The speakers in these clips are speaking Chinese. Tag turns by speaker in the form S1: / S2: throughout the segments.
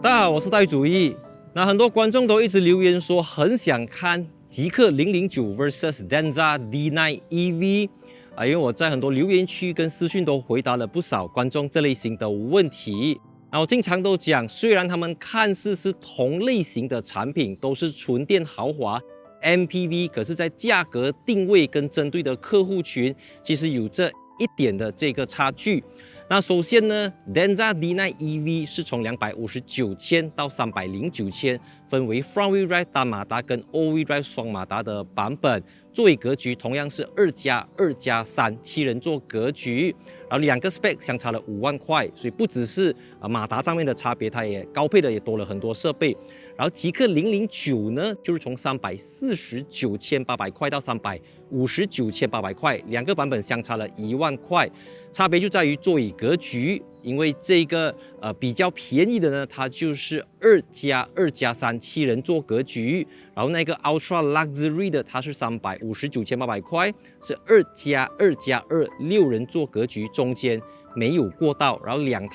S1: 大家好，我是戴主义。那很多观众都一直留言说很想看极氪009 vs Denza D9 EV 因为我在很多留言区跟私讯都回答了不少观众这类型的问题。那我经常都讲，虽然他们看似是同类型的产品，都是纯电豪华 MPV， 可是在价格定位跟针对的客户群，其实有这一点的这个差距。那首先呢 ，Denza D9 EV 是从259,000到309,000，分为 Front Wheel Drive 单马达跟 All Wheel Drive 双马达的版本。座位格局同样是2+2+3 7人座格局，然后两个 spec 相差了5万块，所以不只是马达上面的差别，它也高配的也多了很多设备。然后极氪009呢，就是从349,800块到359,800块，两个版本相差了1万块，差别就在于座椅格局。因为这个比较便宜的呢，它就是2+2+3 7人座格局，然后那个 Ultra Luxury 的它是359,800块，是2+2+2 6人座格局，中间没有过道，然后两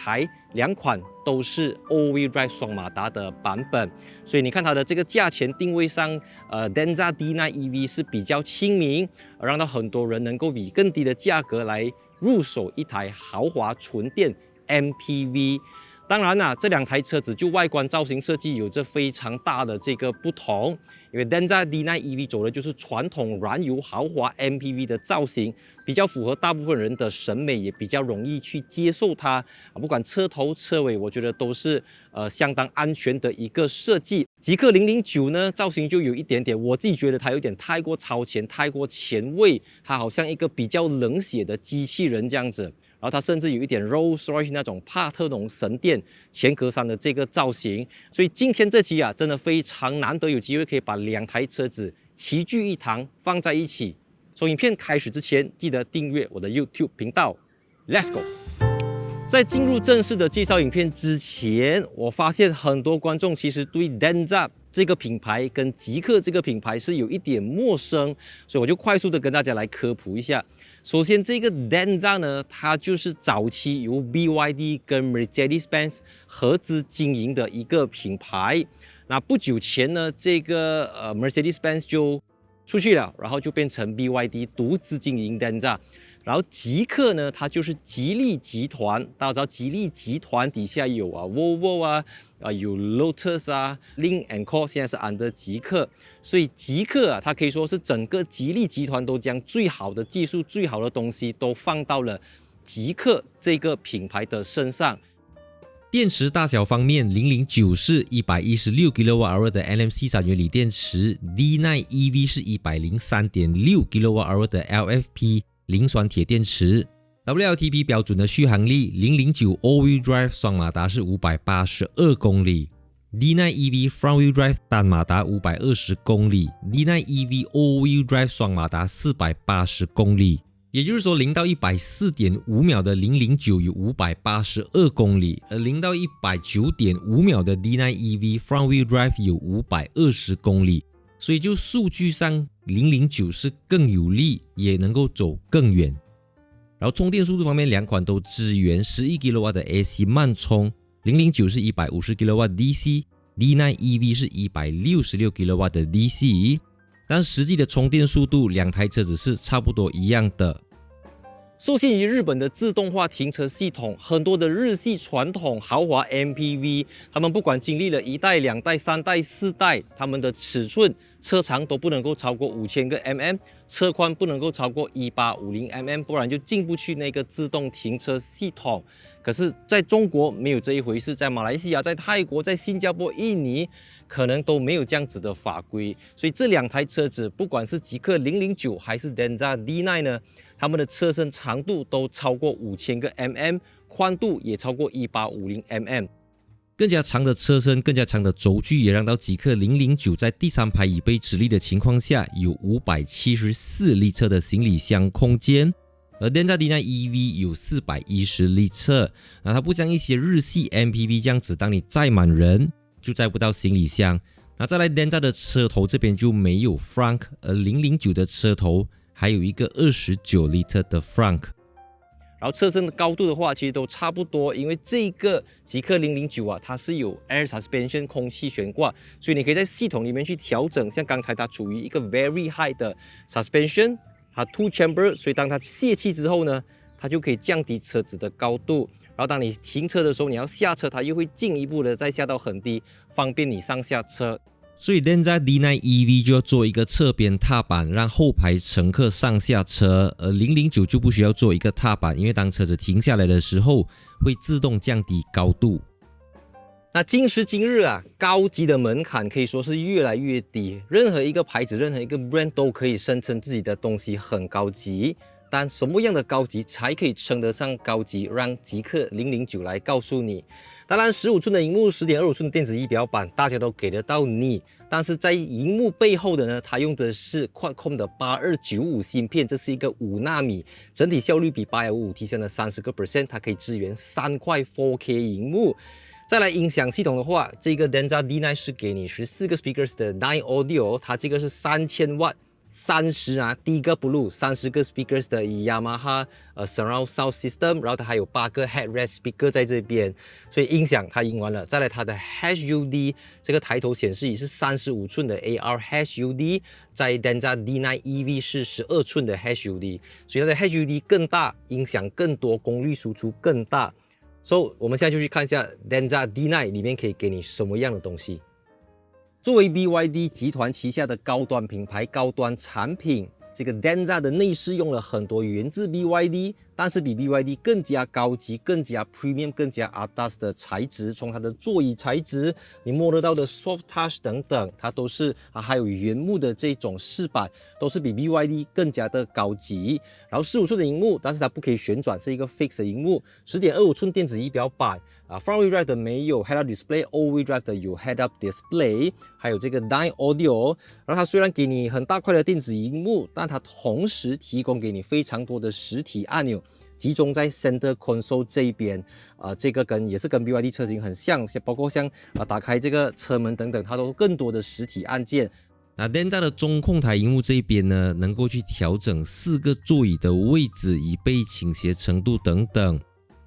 S1: 款都是 All Wheel Drive 双马达的版本，所以你看它的这个价钱定位上，Denza D9 EV 是比较亲民，让到很多人能够以更低的价格来入手一台豪华纯电MPV。当然啦，这两台车子就外观造型设计有着非常大的这个不同，因为 Denza D9 EV 走的就是传统燃油豪华 MPV 的造型，比较符合大部分人的审美，也比较容易去接受它。不管车头车尾，我觉得都是相当安全的一个设计。极氪009呢，造型就有一点点，我自己觉得它有点太过超前，太过前卫，它好像一个比较冷血的机器人这样子。然后它甚至有一点 Rolls Royce 那种帕特农神殿前格栅的这个造型，所以今天这期真的非常难得有机会可以把两台车子齐聚一堂放在一起。从影片开始之前，记得订阅我的 YouTube 频道 ，Let's go！ 在进入正式的介绍影片之前，我发现很多观众其实对 Denza 这个品牌跟极氪这个品牌是有一点陌生，所以我就快速的跟大家来科普一下。首先，这个 Denza 呢，它就是早期由 BYD 跟 Mercedes-Benz 合资经营的一个品牌。那不久前呢，这个Mercedes-Benz 就出去了，然后就变成 BYD 独资经营 Denza。然后极氪呢，它就是吉利集团，大家知道吉利集团底下有Volvo 有 Lotus Lynk & Co 现在是under极氪，所以极氪它可以说是整个吉利集团都将最好的技术、最好的东西都放到了极氪这个品牌的身上。
S2: 电池大小方面，009是116 kWh 的 NMC 3元锂电池 ，D9 EV 是103.6 kWh 的 LFP 磷酸铁电池。WLTP 标准的续航力，009 All Wheel Drive 双马达是582公里 ，D9 EV Front Wheel Drive 单马达520公里 ，D9 EV All Wheel Drive 双马达480公里。也就是说，0到 104.5 秒的009有582公里，而0到 109.5 秒的 D9 EV Front Wheel Drive 有520公里。所以就数据上，009是更有力，也能够走更远。然后充电速度方面，两款都支援11 kW 的 AC 慢充，009是150 kW DC，D9 EV 是166 kW 的 DC， 但实际的充电速度，两台车子是差不多一样的。
S1: 受限于日本的自动化停车系统，很多的日系传统豪华 MPV， 他们不管经历了1代、2代、3代、4代，他们的尺寸、车长都不能够超过5000个 mm， 车宽不能够超过1850 mm， 不然就进不去那个自动停车系统。可是在中国没有这一回事，在马来西亚、在泰国、在新加坡、印尼，可能都没有这样子的法规，所以这两台车子，不管是极氪009还是 Denza D9 呢，它们的车身长度都超过5000个 mm， 宽度也超过1850 mm。
S2: 更加长的车身、更加长的轴距，也让到极氪009在第三排椅背直立的情况下，有574立车的行李箱空间。而 Denza D9 EV 有410立车，它不像一些日系 MPV 这样子，当你载满人就载不到行李箱。那再来 Denza 的车头这边就没有 frunk， 而009的车头还有一个29 liter 的 frunk。
S1: 然后车身的高度的话，其实都差不多，因为这个极氪009啊，它是有 Air Suspension 空气悬挂，所以你可以在系统里面去调整。像刚才它处于一个 Very High 的 Suspension， 它 Two Chamber， 所以当它泄气之后呢，它就可以降低车子的高度。然后当你停车的时候，你要下车，它又会进一步的再下到很低，方便你上下车。
S2: 所以 Denza D9 EV 就要做一个侧边踏板，让后排乘客上下车，而009就不需要做一个踏板，因为当车子停下来的时候，会自动降低高度。
S1: 那今时今日啊，高级的门槛可以说是越来越低，任何一个牌子、任何一个 brand 都可以声称自己的东西很高级。但什么样的高级才可以称得上高级？让极氪009来告诉你。当然，15寸的荧幕、10.25寸的电子仪表板，大家都给得到你。但是在荧幕背后的呢，它用的是 Qualcomm 的8295芯片，这是一个5纳米，整体效率比855提升了30%，它可以支援3块 4K 荧幕。再来音响系统的话，这个 Denza D9 是给你14个 speakers 的 Nine Audio， 它这个是3000瓦。30啊，第一个 Blue 30个 speakers 的 Yamaha Surround Sound System， 然后它还有8个 Headrest speaker 在这边，所以音响它赢完了。再来它的 HUD 这个抬头显示仪是35寸的 AR HUD， 在 Denza D9 EV 是12寸的 HUD， 所以它的 HUD 更大，音响更多，功率输出更大。所以我们现在就去看一下 Denza D9 里面可以给你什么样的东西。作为 BYD 集团旗下的高端品牌、高端产品，这个 Denza 的内饰用了很多源自 BYD， 但是比 BYD 更加高级、更加 premium、更加 ADAS 的材质。从它的座椅材质，你摸得到的 soft touch 等等，它都是还有原木的这种饰板，都是比 BYD 更加的高级。然后15寸的荧幕，但是它不可以旋转，是一个 fixed 的荧幕。10.25寸电子仪表板。Front wheel drive 的没有 head up display，all wheel drive 的有 head up display， 还有这个 Nine Audio。然后它虽然给你很大块的电子荧幕，但它同时提供给你非常多的实体按钮，集中在 Center Console 这一边。这个也是跟 BYD 车型很像，包括像打开这个车门等等，它都有更多的实体按键。
S2: 那 Denza 的中控台荧幕这一边呢，能够去调整4个座椅的位置、椅背倾斜程度等等。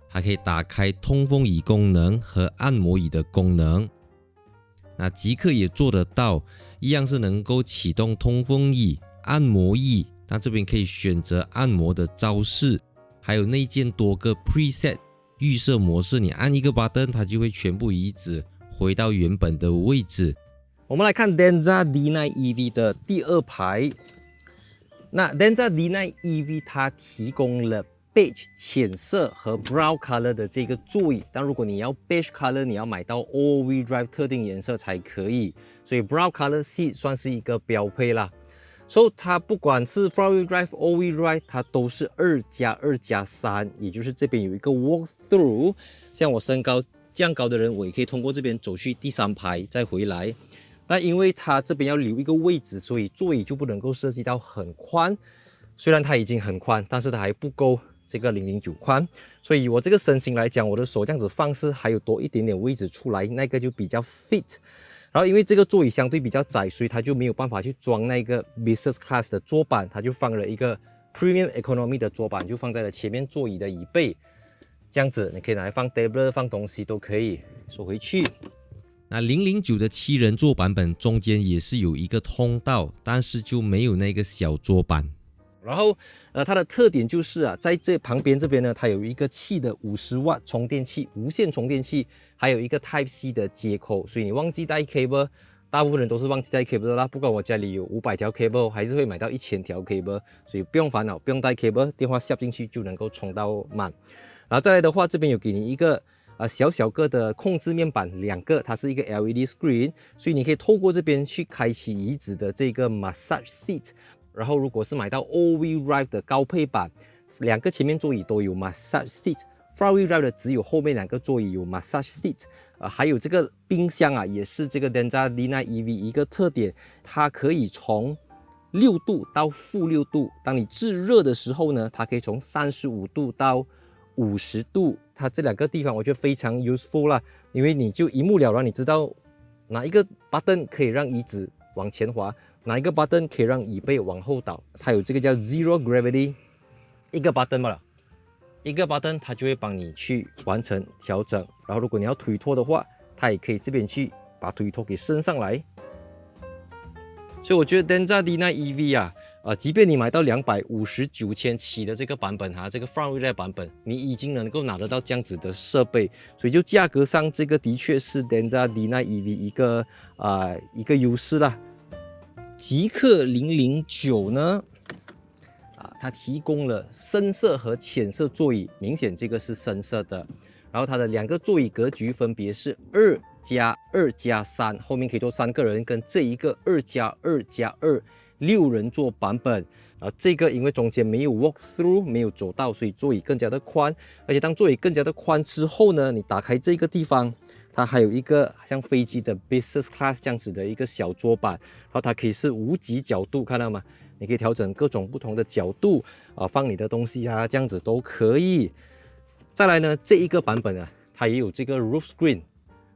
S2: 还可以打开通风椅功能和按摩椅的功能。那极氪也做得到，一样是能够启动通风椅、按摩椅，那这边可以选择按摩的招式，还有内建多个 preset 预设模式，你按一个 button 它就会全部移植回到原本的位置。
S1: 我们来看 Denza D9 EV 的第二排。那 Denza D9 EV 它提供了beige 浅色和 brown color 的这个座椅，但如果你要 beige color， 你要买到 all-wheel drive 特定颜色才可以，所以 brown color seat 算是一个标配啦。所以它不管是 front-wheel drive、all-wheel drive， 它都是2+2+3，也就是这边有一个 walk through， 像我身高这样高的人，我也可以通过这边走去第3排再回来。但因为它这边要留一个位置，所以座椅就不能够设计到很宽。虽然它已经很宽，但是它还不够这个009宽，所以我这个身形来讲，我的手这样子放是还有多一点点位置出来，那个就比较 fit。然后因为这个座椅相对比较窄，所以它就没有办法去装那个 business class 的桌板，它就放了一个 premium economy 的桌板，就放在了前面座椅的椅背，这样子你可以拿来放 tablet 放东西都可以收回去。
S2: 那009的7人座版本中间也是有一个通道，但是就没有那个小桌板。
S1: 然后它的特点就是在这旁边这边呢，它有一个气的50瓦充电器，无线充电器，还有一个 Type C 的接口，所以你忘记带 cable， 大部分人都是忘记带 cable 的啦。不管我家里有500条 cable， 还是会买到1000条 cable， 所以不用烦恼，不用带 cable， 电话插进去就能够充到满。然后再来的话，这边有给你一个小小个的控制面板2个，它是一个 LED screen， 所以你可以透过这边去开启椅子的这个 massage seat。然后如果是买到 all-wheel drive 的高配版，2个前面座椅都有 massage seat，front wheel drive 的只有后面2个座椅有 massage seat。还有这个冰箱也是这个 Denza D9 EV 一个特点，它可以从6度到-6度。当你制热的时候呢，它可以从35度到50度。它这2个地方我觉得非常 useful 啦，因为你就一目了然，你知道哪一个 button 可以让椅子往前滑，哪一个 button 可以让椅背往后倒。它有这个叫 Zero Gravity， 一个 button 罢了，一个 button 它就会帮你去完成调整，然后如果你要推脱的话，它也可以这边去把推脱给升上来。所以我觉得 Denza D9 EV 啊，即便你买到259千起的这个版本这个 front wheel 版本，你已经能够拿得到这样子的设备，所以就价格上这个的确是 Denza D9 EV 一个优势啦。极氪009呢，它提供了深色和浅色座椅，明显这个是深色的。然后它的2个座椅格局分别是2+2+3，后面可以坐3个人，跟这一个2+2+2 6人座版本。这个因为中间没有 walk through 没有走道，所以座椅更加的宽。而且当座椅更加的宽之后呢，你打开这个地方，它还有一个像飞机的 business class 这样子的一个小桌板，然后它可以是无极角度，看到吗？你可以调整各种不同的角度放你的东西这样子都可以。再来呢，这一个版本它也有这个 roof screen，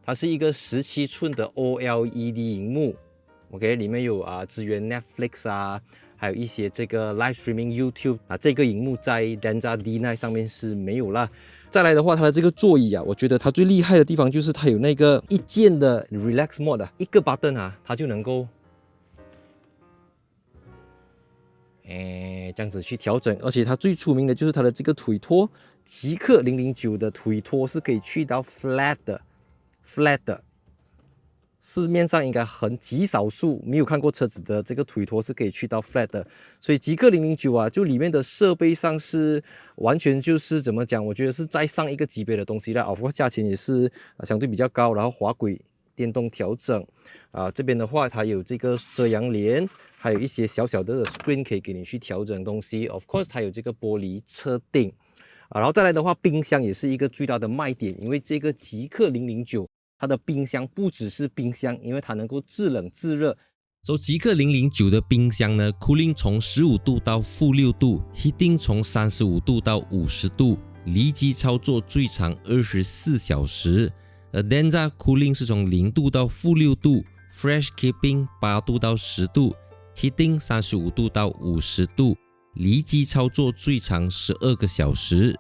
S1: 它是一个17寸的 OLED 荧幕 ，OK， 里面有支援 Netflix还有一些这个 live streaming YouTube 这个荧幕在 Denza D9 上面是没有啦。再来的话，它的这个座椅我觉得它最厉害的地方就是它有那个一键的 relax mode 一个 button 它就能够这样子去调整，而且它最出名的就是它的这个腿托，极氪009的腿托是可以去到 flat 的，市面上应该很极少数没有看过车子的这个腿托是可以去到 flat 的，所以极氪009就里面的设备上是完全就是怎么讲，我觉得是再上一个级别的东西了。of course 价钱也是相对比较高，然后滑轨电动调整这边的话它有这个遮阳帘，还有一些小小的 screen 可以给你去调整东西。of course 它有这个玻璃车顶然后再来的话，冰箱也是一个最大的卖点，因为这个极氪009它的冰箱不只是冰箱，因为它能够制冷制热。
S2: 极氪009的冰箱呢 ，cooling 从15度到-6度 ，heating 从35度到50度，离机操作最长24小时。而 Denza cooling 是从0度到-6度 ，fresh keeping 8度到10度 ，heating 35度到50度，离机操作最长12个小时。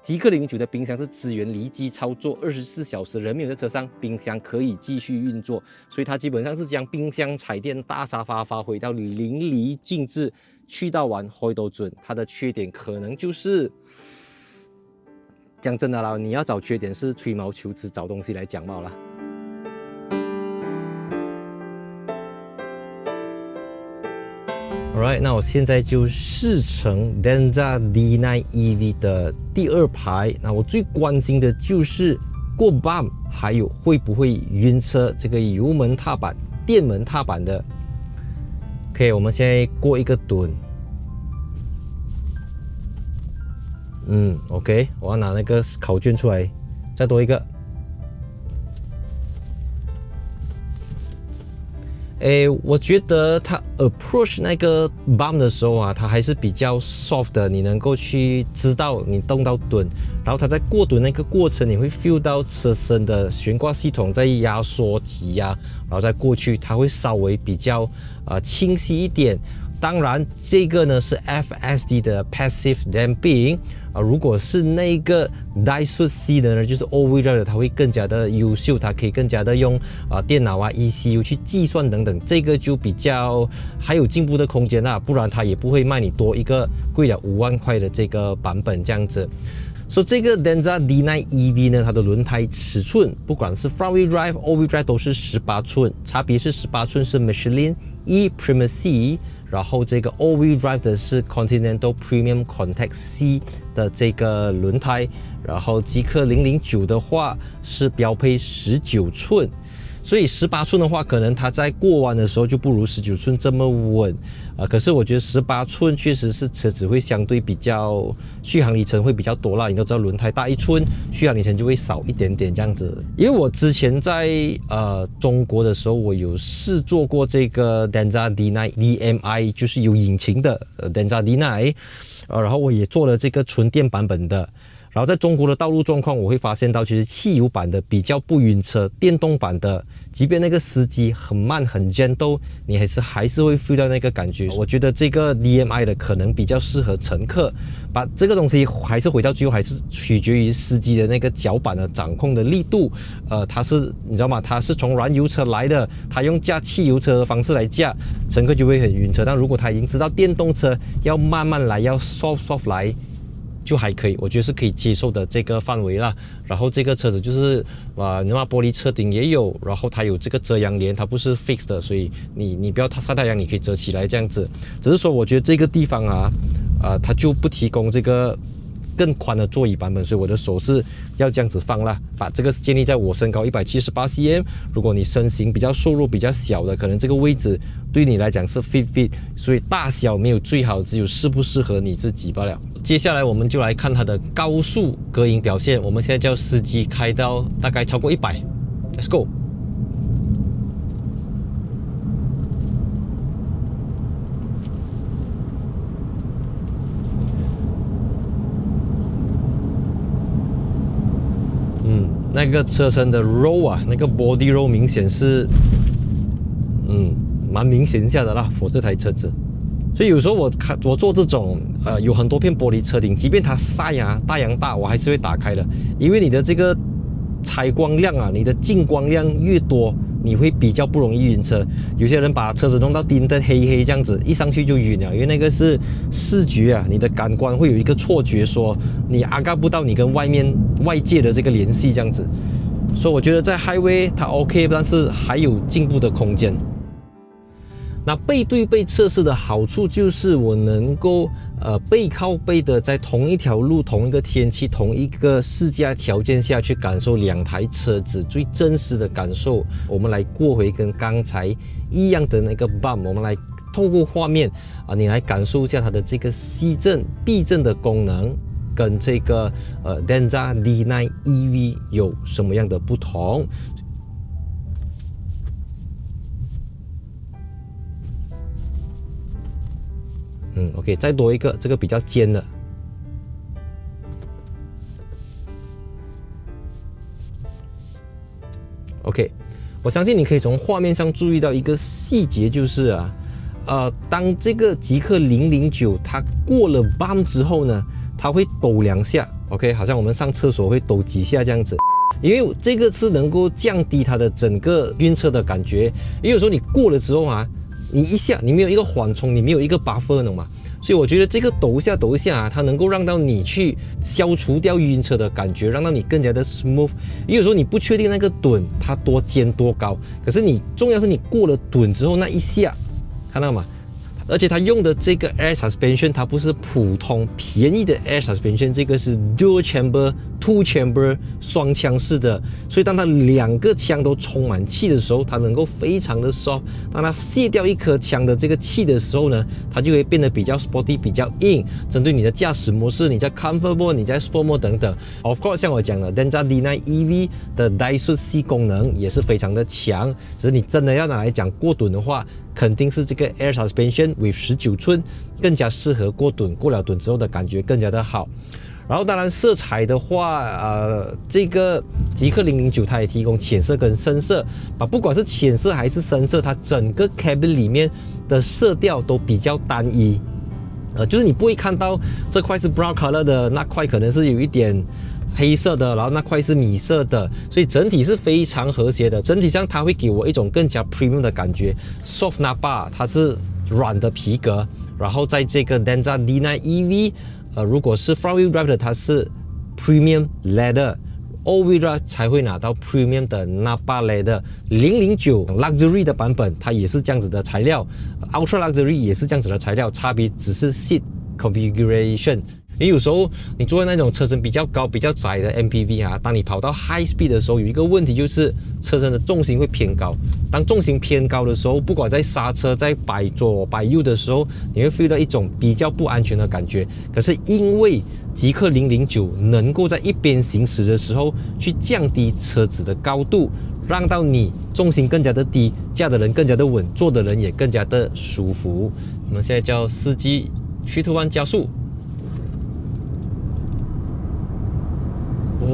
S1: 极氪009的冰箱是支援离机操作24小时，人没有在车上，冰箱可以继续运作，所以它基本上是将冰箱、彩电、大沙发发挥到淋漓尽致，去到完开到准。它的缺点可能就是讲真的啦，你要找缺点是吹毛求疵找东西来讲嘛啦。Alright， 那我现在就试乘 Denza D9 EV 的第2排。那我最关心的就是过 bump， 还有会不会晕车，这个油门踏板、电门踏板的。OK， 我们现在过一个蹲。OK， 我要拿那个考卷出来，再多一个。我觉得它 approach 那个 bump 的时候它还是比较 soft 的，你能够去知道你动到蹲，然后它在过蹲那个过程，你会 feel 到车身的悬挂系统在压缩挤压，然后再过去，它会稍微比较清晰一点。当然，这个呢是 FSD 的 passive damping如果是那个 Daihatsu C 的呢，就是 all-wheel drive 的，它会更加的优秀，它可以更加的用电脑ECU 去计算等等，这个就比较还有进步的空间啦，不然它也不会卖你多一个贵了5万块的这个版本这样子。所以这个 Denza D9 EV 呢，它的轮胎尺寸不管是 front wheel drive、all-wheel drive 都是18寸，差别是18寸是 Michelin E Premier C， 然后这个 all-wheel drive 的是 Continental Premium Contact C 的这个轮胎，然后极氪009的话是标配19寸。所以18寸的话，可能它在过弯的时候就不如19寸这么稳可是我觉得18寸确实是车子会相对比较续航里程会比较多啦。你都知道轮胎大1寸，续航里程就会少一点点这样子。因为我之前在中国的时候，我有试坐过这个 Denza D9 DMI， 就是有引擎的Denza D9 然后我也做了这个纯电版本的。然后在中国的道路状况，我会发现到其实汽油版的比较不晕车，电动版的，即便那个司机很慢很 gentle， 你还是会 feel 到那个感觉。我觉得这个 DMI 的可能比较适合乘客，把这个东西还是回到最后还是取决于司机的那个脚板的掌控的力度。你知道吗？他是从燃油车来的，他用驾汽油车的方式来驾，乘客就会很晕车。但如果他已经知道电动车要慢慢来，要 soft 来，就还可以，我觉得是可以接受的这个范围啦。然后这个车子就是你知道玻璃车顶也有，然后它有这个遮阳帘，它不是 fixed 的，所以你不要晒太阳，你可以遮起来这样子。只是说我觉得这个地方它就不提供这个更宽的座椅版本，所以我的手是要这样子放啦。把这个是建立在我身高178 cm， 如果你身形比较瘦弱比较小的，可能这个位置对你来讲是 fit， 所以大小没有最好，只有适不适合你自己罢了。接下来我们就来看它的高速隔音表现，我们现在叫司机开到大概超过100 ，Let's go。那个车身的 roll 那个 body roll 明显是蛮明显下的啦，for这台车子。所以有时候我做这种有很多片玻璃车顶，即便它晒大阳大，我还是会打开的，因为你的这个采光量你的进光量越多，你会比较不容易晕车。有些人把车子弄到盯得黑黑这样子，一上去就晕了，因为那个是视觉你的感官会有一个错觉，说你感不到你跟外界的这个联系这样子。所以我觉得在 highway 它 OK， 但是还有进步的空间。那背对背测试的好处就是我能够背靠背的在同一条路、同一个天气、同一个试驾条件下去感受两台车子最真实的感受。我们来过回跟刚才一样的那个 bump， 我们来透过画面你来感受一下它的这个吸震、避震的功能，跟这个Denza D9 EV 有什么样的不同。OK， 再多一个，这个比较尖的。OK， 我相信你可以从画面上注意到一个细节，就是当这个极氪009它过了 bump 之后呢，它会抖2下 ，OK， 好像我们上厕所会抖几下这样子。因为这个是能够降低它的整个晕车的感觉，因为有时候你过了之后你一下你没有一个缓冲，你没有一个 buffer 呢嘛，所以我觉得这个抖一下它能够让到你去消除掉晕车的感觉，让到你更加的 smooth。因为有时候你不确定那个趸它多尖多高，可是重要是你过了趸之后那一下，看到吗？而且它用的这个 air suspension 它不是普通便宜的 air suspension， 这个是 dual chamber two chamber 双腔式的，所以当它2个腔都充满气的时候，它能够非常的 soft。当它卸掉一颗腔的这个气的时候呢，它就会变得比较 sporty 比较硬，针对你的驾驶模式，你在 comfort mode 你在 sport mode 等等。 Of course 像我讲的 Denza D9 EV 的 Daisu C 功能也是非常的强，只是你真的要拿来讲过趸的话，肯定是这个 Air Suspension with 19寸更加适合过趸，过了趸之后的感觉更加的好。然后当然色彩的话，这个极氪009它也提供浅色跟深色，不管是浅色还是深色，它整个 cabin 里面的色调都比较单一，就是你不会看到这块是 brown color 的，那块可能是有一点黑色的，然后那块是米色的，所以整体是非常和谐的。整体上它会给我一种更加 premium 的感觉。Soft Nappa 它是软的皮革，然后在这个 Denza D9 EV，如果是 front wheel drive 的，它是 premium leather。All wheel drive 才会拿到 premium 的 Nappa leather。009 luxury 的版本它也是这样子的材料，Ultra luxury 也是这样子的材料，差别只是 seat configuration。因为有时候你坐在那种车身比较高、比较窄的 MPV 当你跑到 high speed 的时候，有一个问题就是车身的重心会偏高。当重心偏高的时候，不管在刹车、在摆左摆右的时候，你会 feel 到一种比较不安全的感觉。可是因为极氪009能够在一边行驶的时候去降低车子的高度，让到你重心更加的低，驾的人更加的稳，坐的人也更加的舒服。我们现在叫司机3 2 1加速。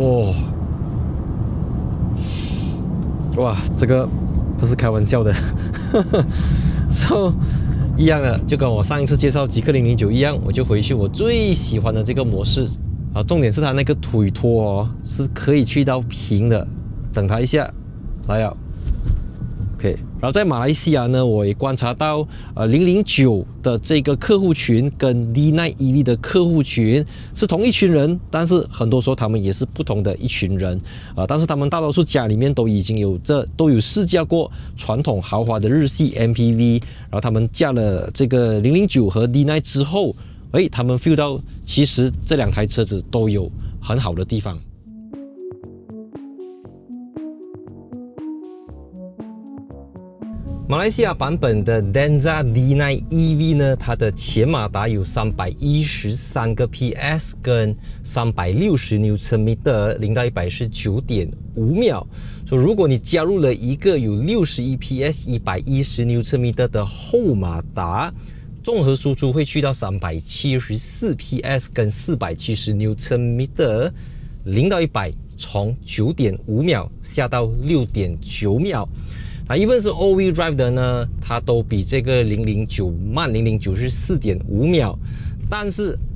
S1: 哦，哇，这个不是开玩笑的。So 一样的，就跟我上一次介绍极氪009一样，我就回去我最喜欢的这个模式啊。重点是它那个腿托哦，是可以去到平的。等它一下，来了。OK， 然后在马来西亚呢，我也观察到009的这个客户群跟 D9 EV 的客户群是同一群人，但是很多时候他们也是不同的一群人但是他们大多数家里面都已经都有试驾过传统豪华的日系 MPV， 然后他们驾了这个009和 D9 之后，他们 feel 到其实这两台车子都有很好的地方。马来西亚版本的 Denza D9 EV 呢，它的前马达有313个 PS 跟360 Nm， 0到100是 9.5 秒。所以如果你加入了一个有61 PS 110 Nm 的后马达，综合输出会去到374 PS 跟470 Nm， 0到100从 9.5 秒下到 6.9 秒。even 是 all-wheel drive 的呢，它都比这个009慢，009是 4.5 秒。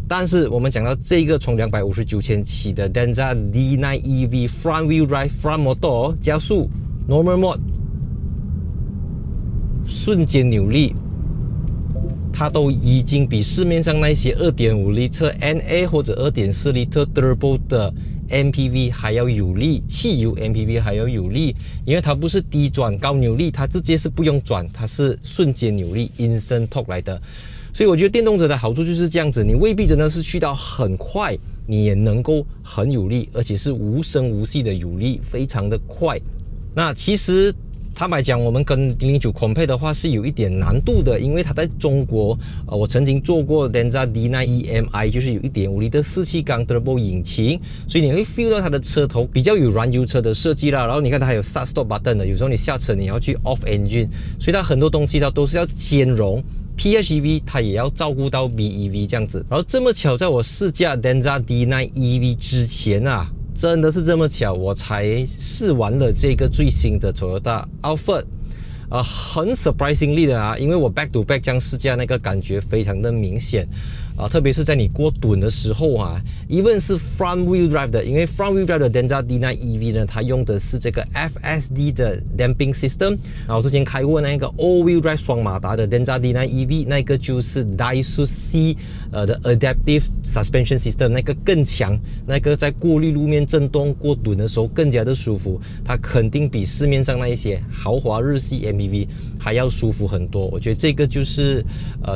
S1: 但是我们讲到这个从259千起的 Denza D9 EV front wheel drive front motor 加速 normal mode 瞬间扭力，它都已经比市面上那些 2.5 litre NA 或者 2.4 litre turbo 的MPV 还要有力，汽油 MPV 还要有力，因为它不是低转高扭力，它直接是不用转，它是瞬间扭力 instant torque 来的。所以我觉得电动车的好处就是这样子，你未必真的是去到很快，你也能够很有力，而且是无声无息的有力，非常的快。那其实坦白讲，我们跟009 compare 的话是有一点难度的，因为它在中国，我曾经做过 Denza D9 EMI， 就是有 1.5 L 的4气缸 turbo 引擎，所以你会 feel 到它的车头比较有燃油车的设计啦。然后你看它还有 start stop button 的，有时候你下车你要去 off engine， 所以它很多东西它都是要兼容。PHEV 它也要照顾到 BEV 这样子。然后这么巧，在我试驾 Denza D9 EV 之前啊，真的是这么巧，我才试完了这个最新的 Toyota Alphard，很 surprisingly 的因为我 back to back 这样试驾，那个感觉非常的明显特别是在你过墩的时候even 是 front wheel drive 的，因为 front wheel drive 的 Denza D9 EV 呢，它用的是这个 FSD 的 damping system， 然后之前开过那个 all wheel drive 双马达的 Denza D9 EV， 那个就是 Daihatsu C 的 adaptive suspension system， 那个更强，那个在过滤路面震动过墩的时候更加的舒服，它肯定比市面上那一些豪华日系 MPV 还要舒服很多。我觉得这个就是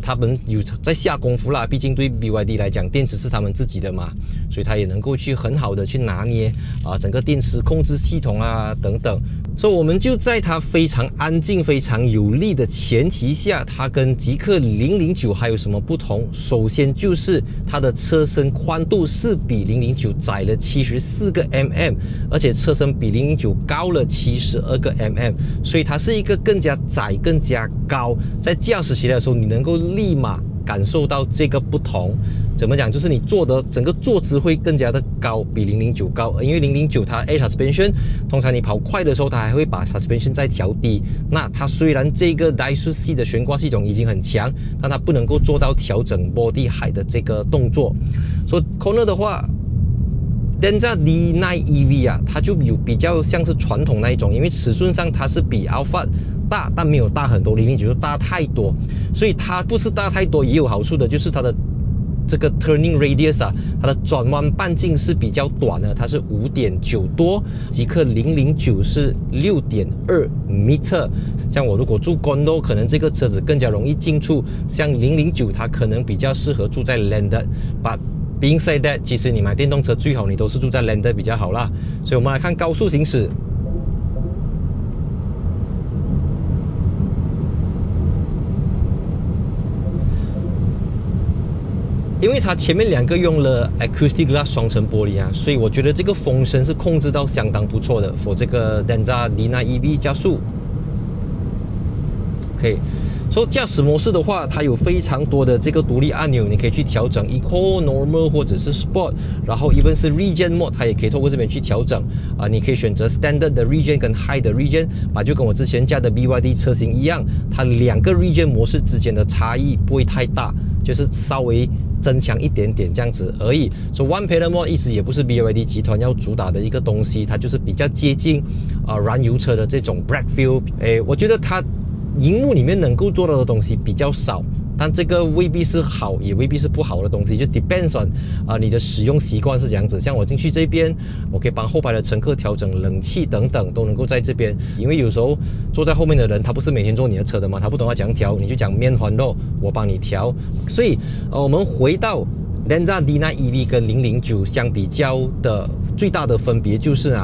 S1: 他们有在下功夫啦，毕竟对 BYD 来讲，电池是他们自己的嘛，所以它也能够去很好的去拿捏整个电池控制系统等等。所以我们就在它非常安静、非常有力的前提下，它跟极氪009还有什么不同？首先就是它的车身宽度是比009窄了74个 mm， 而且车身比009高了72个 mm， 所以它是一个更加窄、更加高，在驾驶起来的时候，你能够立马感受到这个不同。怎么讲？就是你坐的整个坐姿会更加的高，比009高，因为009它 A suspension， 通常你跑快的时候，它还会把 suspension 再调低。那它虽然这个 Daihatsu C 的悬挂系统已经很强，但它不能够做到调整 body height 的这个动作。所以 corner 的话，Denza D9 EV 它就有比较像是传统那一种，因为尺寸上它是比 Alphard大，但没有大很多，009大太多，所以它不是大太多也有好处的，就是它的这个 turning radius 它的转弯半径是比较短的，它是 5.9 多，极氪009是 6.2 meter。像我如果住 condo， 可能这个车子更加容易进出，像009它可能比较适合住在 landed， but being said that， 其实你买电动车最好你都是住在 landed 比较好啦。所以我们来看高速行驶。因为它前面两个用了 acoustic glass 双层玻璃所以我觉得这个风声是控制到相当不错的。for 这个 Denza D9 EV 加速 ，OK，所以驾驶模式的话，它有非常多的这个独立按钮，你可以去调整 Eco、Normal 或者是 Sport， 然后 even 是 Region Mode， 它也可以透过这边去调整你可以选择 Standard 的 Region 跟 High 的 Region， 就跟我之前驾的 BYD 车型一样，它两个 Region 模式之间的差异不会太大，就是稍微增强一点点这样子而已。所以 One Pedal Mode 一直也不是 BYD 集团要主打的一个东西，它就是比较接近燃油车的这种 Brake Feel。我觉得它荧幕里面能够做到的东西比较少，但这个未必是好，也未必是不好的东西，就 depends on 你的使用习惯是这样子。像我进去这边，我可以帮后排的乘客调整冷气等等，都能够在这边。因为有时候坐在后面的人，他不是每天坐你的车的嘛，他不懂要怎样调，你就讲面环肉，我帮你调。所以我们回到 Denza D9 EV 跟009相比较的最大的分别就是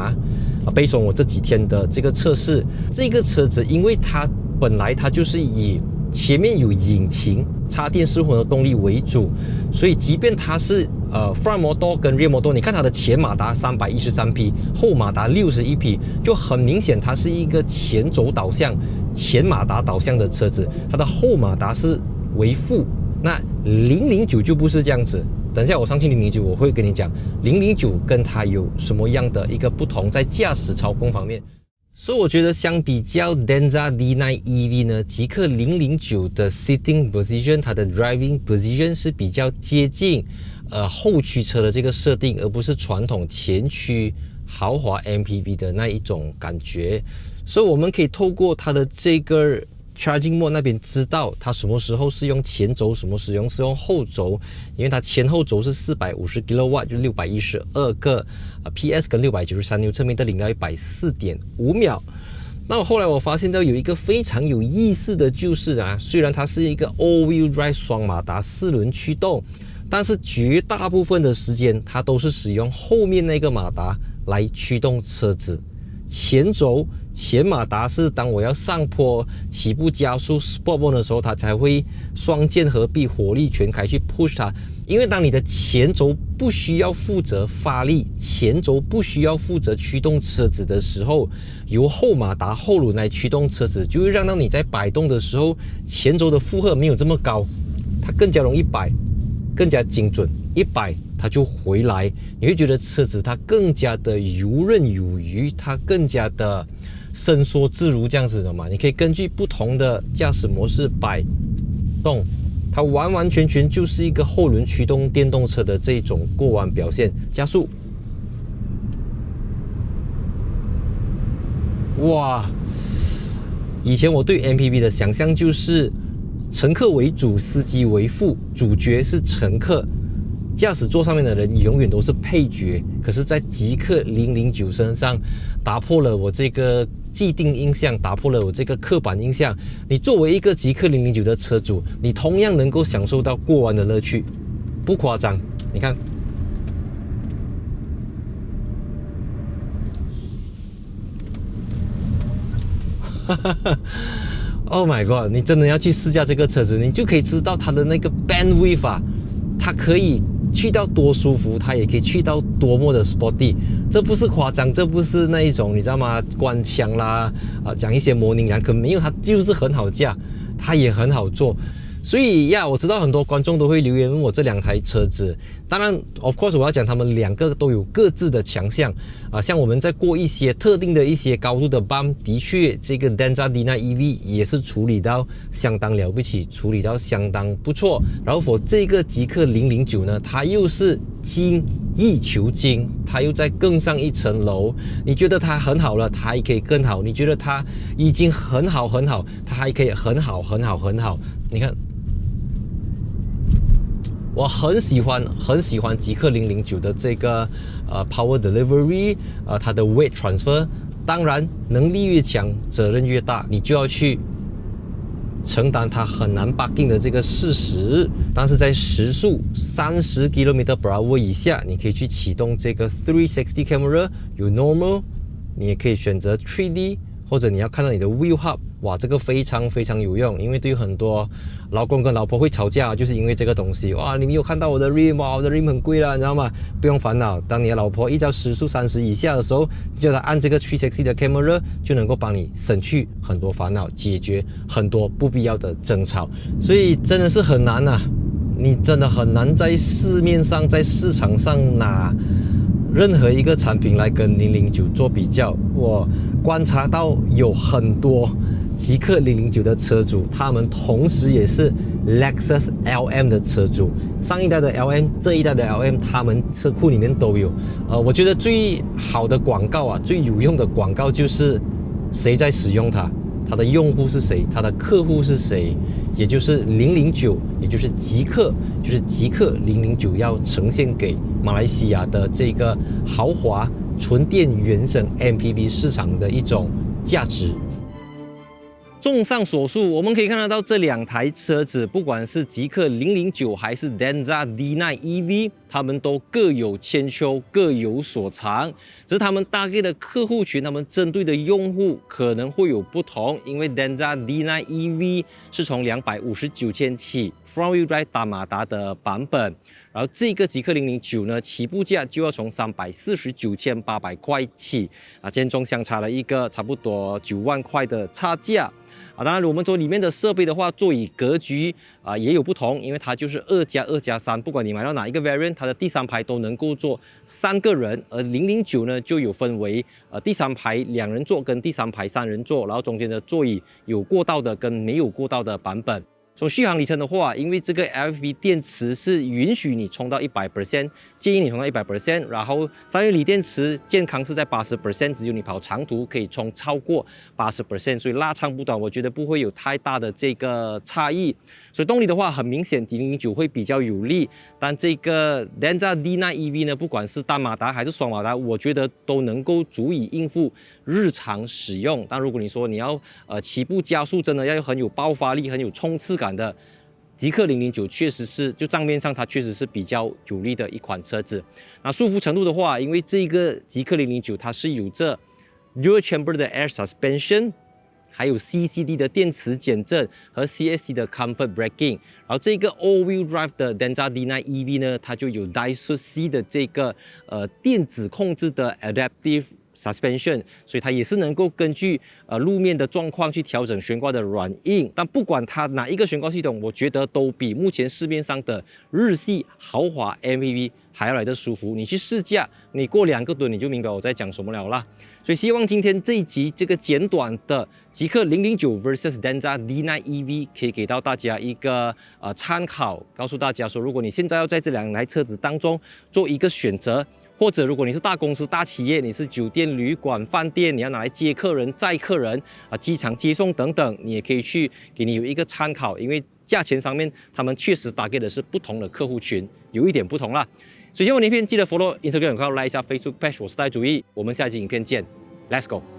S1: 背诵我这几天的这个测试，这个车子因为它本来它就是以前面有引擎插电式混合动力为主，所以即便它是front motor 跟 rear motor， 你看它的前马达313匹，后马达61匹，就很明显它是一个前轴导向、前马达导向的车子，它的后马达是为负。那009就不是这样子。等一下我上去009我会跟你讲009跟它有什么样的一个不同在驾驶操控方面。所以我觉得相比较 Denza D9 EV 呢，极氪009的 sitting position， 它的 driving position 是比较接近后驱车的这个设定，而不是传统前驱豪华 MPV 的那一种感觉。所以我们可以透过它的这个Charging Mode 那边知道它什么时候是用前轴，什么时候是用后轴，因为它前后轴是450 kW， 就612个PS 跟693牛车米的0到100 4.5秒。那后来我发现到有一个非常有意思的就是虽然它是一个 All-Wheel Drive 双马达4轮驱动，但是绝大部分的时间它都是使用后面那个马达来驱动车子。前轴前马达是当我要上坡起步加速 Sport Mode 的时候，它才会双键合璧火力全开去 push 它。因为当你的前轴不需要负责发力，前轴不需要负责驱动车子的时候，由后马达后轮来驱动车子，就会让到你在摆动的时候前轴的负荷没有这么高，它更加容易摆，更加精准，一摆它就回来，你会觉得车子它更加的游刃有余，它更加的伸缩自如这样子的嘛。你可以根据不同的驾驶模式摆动，它完完全全就是一个后轮驱动电动车的这种过弯表现。加速，哇！以前我对 MPV 的想象就是乘客为主，司机为副，主角是乘客。驾驶座上面的人永远都是配角，可是在极氪009身上打破了我这个既定印象，打破了我这个刻板印象。你作为一个极氪009的车主，你同样能够享受到过弯的乐趣，不夸张。你看，Oh my god！ 你真的要去试驾这个车子，你就可以知道它的那个 bandwidth它可以去到多舒服，它也可以去到多么的 sporty， 这不是夸张，这不是那一种你知道吗？官腔啦讲一些模棱两可，没有，它就是很好驾，它也很好坐。所以我知道很多观众都会留言问我这两台车子，当然 of course 我要讲他们两个都有各自的强项像我们在过一些特定的一些高度的 bump， 的确这个 Denza D9 EV 也是处理到相当了不起，处理到相当不错。然后这个极氪009呢，它又是精益求精，它又在更上一层楼。你觉得它很好了，它还可以更好；你觉得它已经很好很好，它还可以很好很好很好。你看。我很喜欢极氪009的这个power delivery，它的 weight transfer。当然，能力越强，责任越大，你就要去承担它很难 parking 的这个事实。但是在时速30 km/h 以下，你可以去启动这个360 camera， 有 normal， 你也可以选择 3D， 或者你要看到你的 wheel hub 哇，这个非常非常有用，因为对于很多老公跟老婆会吵架，就是因为这个东西。哇，你没有看到我的 rim， 哇，我的 rim 很贵了，你知道吗？不用烦恼，当你的老婆一到时速30以下的时候，就叫她按这个360的 camera， 就能够帮你省去很多烦恼，解决很多不必要的争吵。所以真的是很难啊，你真的很难在市面上、在市场上拿任何一个产品来跟009做比较。我观察到有很多极氪009的车主，他们同时也是 Lexus LM 的车主，上一代的 LM， 这一代的 LM， 他们车库里面都有。我觉得最好的广告啊，最有用的广告就是谁在使用它，它的用户是谁，它的客户是谁，也就是009，也就是极氪009要呈现给马来西亚的这个豪华纯电原生 MPV 市场的一种价值。综上所述，我们可以看得到这两台车子，不管是极氪009还是 Denza D9 EV， 他们都各有千秋，各有所长。只是他们大概的客户群，他们针对的用户可能会有不同。因为 Denza D9 EV 是从259千起 Front Wheel Drive 大马达的版本，然后这个极氪009呢，起步价就要从349,800块起间中相差了一个差不多9万块的差价。当然，我们说里面的设备的话，座椅格局也有不同，因为它就是2+2+3，不管你买到哪一个 variant， 它的第三排都能够坐3个人，而009呢就有分为第三排2人座跟第三排3人座，然后中间的座椅有过道的跟没有过道的版本。从续航里程的话，因为这个 LFP 电池是允许你充到 100%， 建议你充到 100%， 然后3元锂电池健康是在 80%， 只有你跑长途可以充超过 80%， 所以拉长不短，我觉得不会有太大的这个差异。所以动力的话，很明显009会比较有力，但这个 Denza D9 EV 呢，不管是单马达还是双马达，我觉得都能够足以应付日常使用。但如果你说你要起步加速，真的要很有爆发力、很有冲刺感的，极氪009确实是，就账面上它确实是比较有力的一款车子。那舒服程度的话，因为这个极氪009它是有着 Dual Chamber 的 Air Suspension， 还有 CCD 的电池减震和 CST 的 Comfort Braking， 然后这个 All-Wheel Drive 的 Denza D9 EV 呢，它就有 Daihatsu C 的这个电子控制的 Adaptive Suspension， 所以它也是能够根据路面的状况去调整悬挂的软硬。但不管它哪一个悬挂系统，我觉得都比目前市面上的日系豪华 MPV 还要来得舒服。你去试驾，你过2个吨你就明白我在讲什么了啦。所以希望今天这一集这个简短的极氪009 vs Denza D9 EV 可以给到大家一个参考，告诉大家说，如果你现在要在这2台车子当中做一个选择，或者如果你是大公司、大企业，你是酒店、旅馆、饭店，你要拿来接客人、载客人机场接送等等，你也可以去给你有一个参考，因为价钱上面他们确实打给的是不同的客户群，有一点不同啦。所以，喜欢我的影片记得 follow Instagram 和 like 一下 Facebook page， 我是戴主义，我们下期影片见 ，Let's go。